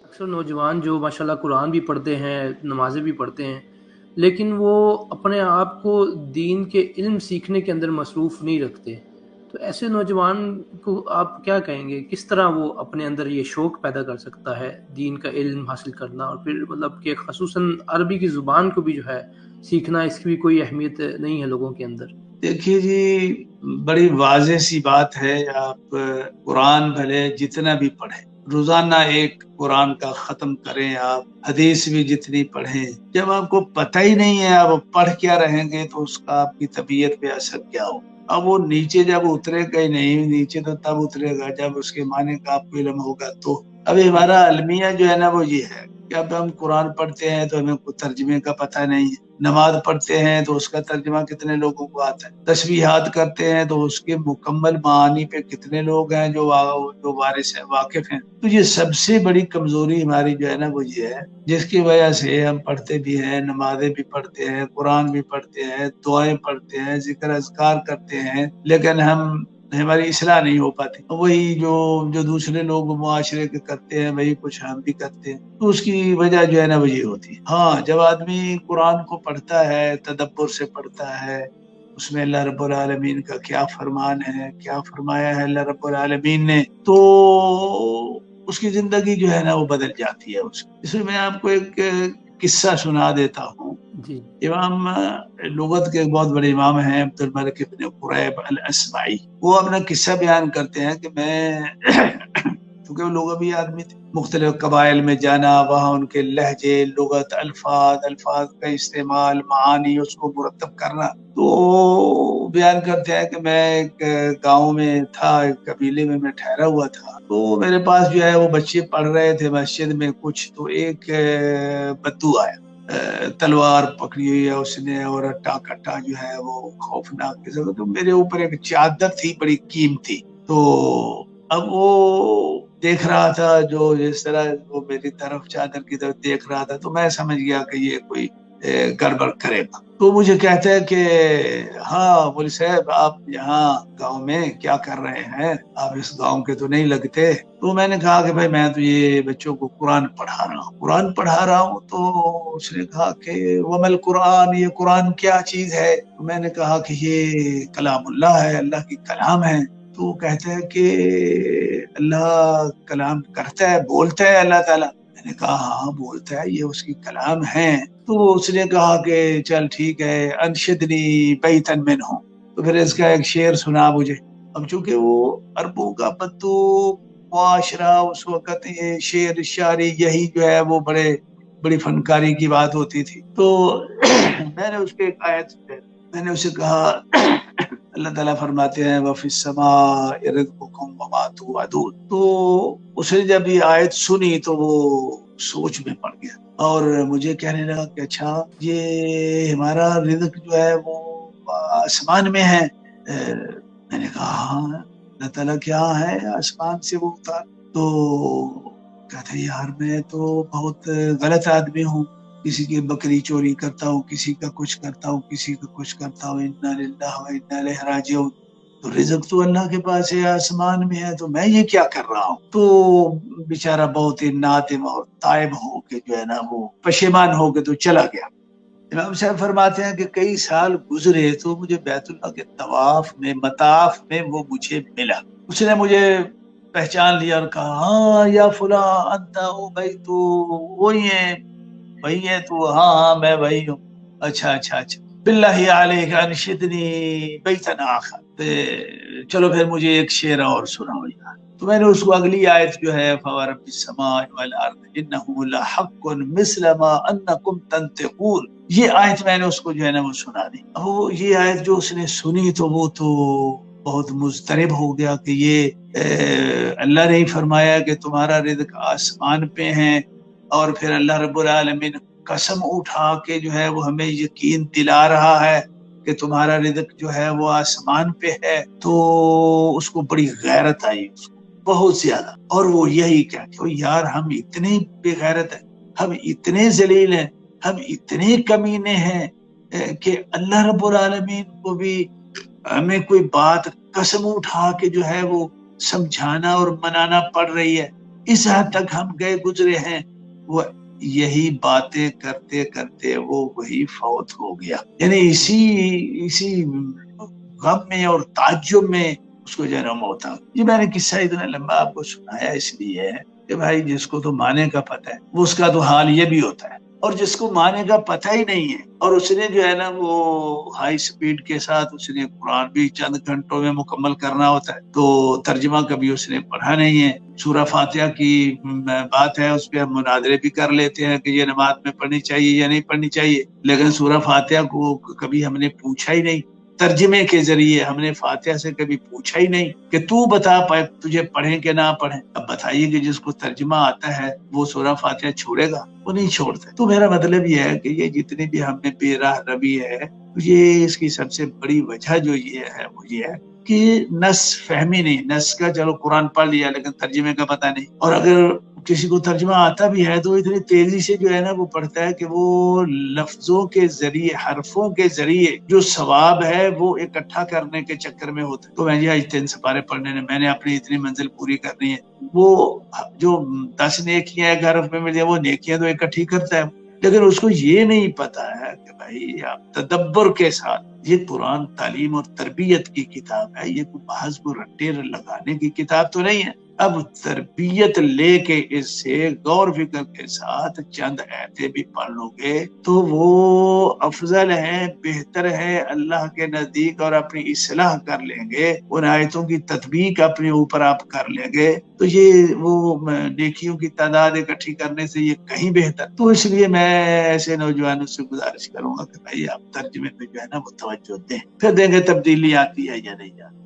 अक्सर नौजवान जो माशाल्लाह कुरान भी पढ़ते हैं, नमाज़ें भी पढ़ते हैं, लेकिन वो अपने आप को दीन के इल्म सीखने के अंदर मसरूफ़ नहीं रखते। तो ऐसे नौजवान को आप क्या कहेंगे? किस तरह वो अपने अंदर ये शौक़ पैदा कर सकता है, दीन का इल्म हासिल करना और फिर मतलब कि ख़ुसूसन अरबी की ज़ुबान को भी जो है सीखना, इसकी भी कोई अहमियत नहीं है लोगों के अंदर? देखिए जी, बड़ी वाज़ेह सी बात है। आप कुरान भले जितना भी पढ़ें, रोज़ाना एक कुरान का ख़त्म करें, आप हदीस भी जितनी पढ़ें, जब आपको पता ही नहीं है आप पढ़ क्या रहेंगे तो उसका आपकी तबीयत पे असर क्या हो। अब वो नीचे जब उतरेगा ही नहीं, नीचे तो तब उतरेगा जब उसके माने का आपको इल्म होगा। तो अभी हमारा अलमिया जो है ना वो ये है कि अब हम कुरान पढ़ते हैं तो हमें कोई तर्जुमे का पता नहीं है। नमाज पढ़ते हैं तो उसका तर्जुमा कितने लोगों को आता है। तस्बीहात करते हैं तो उसके मुकम्मल मानी पे कितने लोग हैं जो वारिस है, वाकिफ हैं। तो ये सबसे बड़ी कमजोरी हमारी जो है ना वो ये है, जिसकी वजह से हम पढ़ते भी हैं, नमाजें भी पढ़ते हैं, कुरान भी पढ़ते हैं, दुआएं पढ़ते हैं, जिक्र अज़कार करते हैं, लेकिन हमारी इस्लाह नहीं हो पाती। वही जो जो दूसरे लोग मुआशरे के करते हैं वही कुछ हम भी करते हैं। तो उसकी वजह जो है ना वो ये होती है। हाँ, जब आदमी कुरान को पढ़ता है, तदब्बुर से पढ़ता है, उसमें अल्लाह रब्बुल आलमीन का क्या फरमान है, क्या फरमाया है अल्लाह रब्बुल आलमीन ने, तो उसकी जिंदगी जो है ना वो बदल जाती है उसकी। इसमें मैं आपको एक किस्सा सुना देता हूँ। जी। इमाम लुगत के एक बहुत बड़े इमाम हैं, अब्दुल मलिक इब्न कुरैब अल अस्माई। वो अपना किस्सा बयान करते हैं कि मैं क्योंकि वो लुग़वी आदमी थे, मुख्तलिफ कबाइल में जाना, वहाँ उनके लहजे, लुगत, अल्फाज का इस्तेमाल, मानी उसको मुरत्तब करना। तो बयान करते हैं कि मैं एक गाँव में था, एक कबीले में मैं ठहरा हुआ था। तो मेरे पास जो है वो बच्चे पढ़ रहे थे मस्जिद में कुछ, तो एक बद्दू आया। तलवार पकड़ी हुई है उसने और अट्टा-कट्टा जो है वो खौफनाक किस्म का। तो मेरे ऊपर एक चादर थी बड़ी कीमती। तो अब वो देख रहा था, जो जिस तरह वो मेरी तरफ चादर की तरफ देख रहा था, तो मैं समझ गया कि ये कोई गड़बड़ करेगा। तो मुझे कहता है कि हाँ मौलवी साहब, आप यहाँ गांव में क्या कर रहे हैं? आप इस गांव के तो नहीं लगते। तो मैंने कहा कि भाई मैं तो ये बच्चों को कुरान पढ़ा रहा हूँ, कुरान पढ़ा रहा हूँ। तो उसने कहा कि वमल कुरान, ये कुरान क्या चीज है? तो मैंने कहा कि ये कलामुल्लाह है, अल्लाह की कलाम है। तो वो कहते हैं कि अल्लाह कलाम करता है, बोलता है अल्लाह ताला। मैंने कहा हाँ बोलता है, ये उसकी कलाम है। तो उसने कहा कि चल ठीक है, अनशिदनी बैतन मिन्हु। तो फिर इसका एक शेर सुना मुझे। अब चूंकि वो अरबों का बद्दू मुआशरा, उस वक़्त ये शेर शायरी यही जो है वो बड़ी फनकारी की बात होती थी। तो मैंने उसको एक आयत मैंने उसे कहा अल्लाह ताला फरमाते हैं वफ़िस समाइ रिज़्क़ुकुम वमा तुअदून। तो उसने जब ये आयत सुनी तो वो सोच में पड़ गया और मुझे कहने लगा कि अच्छा, ये हमारा रिज़्क जो है वो आसमान में है। मैंने कहा हाँ, अल्लाह ताला क्या है आसमान से वो उतार। तो कहता यार मैं तो बहुत गलत आदमी हूँ, किसी की बकरी चोरी करता हूँ, किसी का कुछ करता हूँ, किसी का कुछ करता हूँ। इन्ना लिल्लाहि व इन्ना इलैहि राजिऊन। तो रिज़्क तो अल्लाह के पास है, आसमान में है, तो मैं ये क्या कर रहा हूँ? तो बेचारा बहुत ही नादिम और ताइब हो के जो है ना वो पशेमान हो के तो चला गया। इमाम साहब फरमाते हैं कि कई साल गुजरे तो मुझे बैतुल्लाह के तवाफ में, मताफ में वो मुझे मिला। उसने मुझे पहचान लिया और कहा हाँ या फुला अंता ओ भाई, तो वही है तू? हाँ हाँ मैं वही हूँ। अच्छा अच्छा अच्छा, बिल्लाहि अलैक अनशिदनी बैतन आखर। चलो फिर मुझे एक शेर और सुनाओ यार। तो मैंने उसको अगली आयत जो है फवरब्बिस समाइ वल अर्द इन्नहु लहक्कुन मिस्ल मा अन्नकुम तंतिकून, ये आयत मैंने उसको जो है ना वो सुना दी। वो ये आयत जो उसने सुनी तो वो तो बहुत मुज़तरब हो गया कि ये अल्लाह ने ही फरमाया कि तुम्हारा रिज़्क आसमान पे है, और फिर अल्लाह रब्बुल आलमीन कसम उठा के जो है वो हमें यकीन दिला रहा है कि तुम्हारा रिज़्क जो है वो आसमान पे है। तो उसको बड़ी गैरत आई, उसको बहुत ज्यादा। और वो यही कहते हो यार हम इतने बेगैरत हैं, हम इतने जलील हैं, हम इतने कमीने हैं कि अल्लाह रब्बुल आलमीन को भी हमें कोई बात कसम उठा के जो है वो समझाना और मनाना पड़ रही है। اس حد تک ہم گئے گزرے ہیں، وہ یہی باتیں کرتے کرتے وہ وہی فوت ہو گیا. یعنی اسی غم میں اور تعجب میں اس کو جنم ہوتا. جی میں نے قصہ اتنا لمبا آپ کو سنایا اس لیے ہے کہ بھائی جس کو تو مانے کا پتہ ہے وہ اس کا تو حال یہ بھی ہوتا ہے، اور جس کو مانے کا پتہ ہی نہیں ہے اور اس نے جو ہے نا وہ ہائی سپیڈ کے ساتھ اس نے قرآن بھی چند گھنٹوں میں مکمل کرنا ہوتا ہے، تو ترجمہ کبھی اس نے پڑھا نہیں ہے. سورہ فاتحہ کی بات ہے، اس پہ ہم مناظرے بھی کر لیتے ہیں کہ یہ نماز میں پڑھنی چاہیے یا نہیں پڑھنی چاہیے، لیکن سورہ فاتحہ کو کبھی ہم نے پوچھا ہی نہیں. ترجمے کے ذریعے ہم نے فاتحہ سے کبھی پوچھا ہی نہیں کہ تو بتا تجھے پڑھیں کہ نہ پڑھیں. اب بتائیے کہ جس کو ترجمہ آتا ہے وہ سورہ فاتحہ چھوڑے گا؟ وہ نہیں چھوڑتا. تو میرا مطلب یہ ہے کہ یہ جتنی بھی ہم نے بے راہ روی ہے، یہ اس کی سب سے بڑی وجہ جو یہ ہے وہ یہ ہے کہ نس فہمی نہیں. نس کا چلو قرآن پڑھ لیا لیکن ترجمے کا پتہ نہیں، اور اگر کسی کو ترجمہ آتا بھی ہے تو اتنی تیزی سے جو ہے نا وہ پڑھتا ہے کہ وہ لفظوں کے ذریعے، حرفوں کے ذریعے جو ثواب ہے وہ اکٹھا کرنے کے چکر میں ہوتا ہے. تو میں آج 3 سپارے پڑھنے میں نے اپنی اتنی منزل پوری کرنی ہے، وہ جو 10 نیکیاں ایک حرف میں مل جائے وہ نیکیاں تو اکٹھی کرتا ہے، لیکن اس کو یہ نہیں پتا ہے کہ بھائی آپ تدبر کے ساتھ، یہ قرآن تعلیم اور تربیت کی کتاب ہے، یہ کوئی محض کو رٹے لگانے کی کتاب تو نہیں ہے. اب تربیت لے کے اس سے غور فکر کے ساتھ چند آیتیں بھی پڑھ لو گے تو وہ افضل ہے، بہتر ہے اللہ کے نزدیک، اور اپنی اصلاح کر لیں گے، ان آیتوں کی تطبیق اپنے اوپر آپ کر لیں گے تو یہ وہ نیکیوں کی تعداد اکٹھی کرنے سے یہ کہیں بہتر. تو اس لیے میں ایسے نوجوانوں سے گزارش کروں گا کہ بھائی آپ ترجمے پہ جو ہے نا وہ توجہ دیں، پھر دیں گے تبدیلی آتی ہے یا نہیں آتی.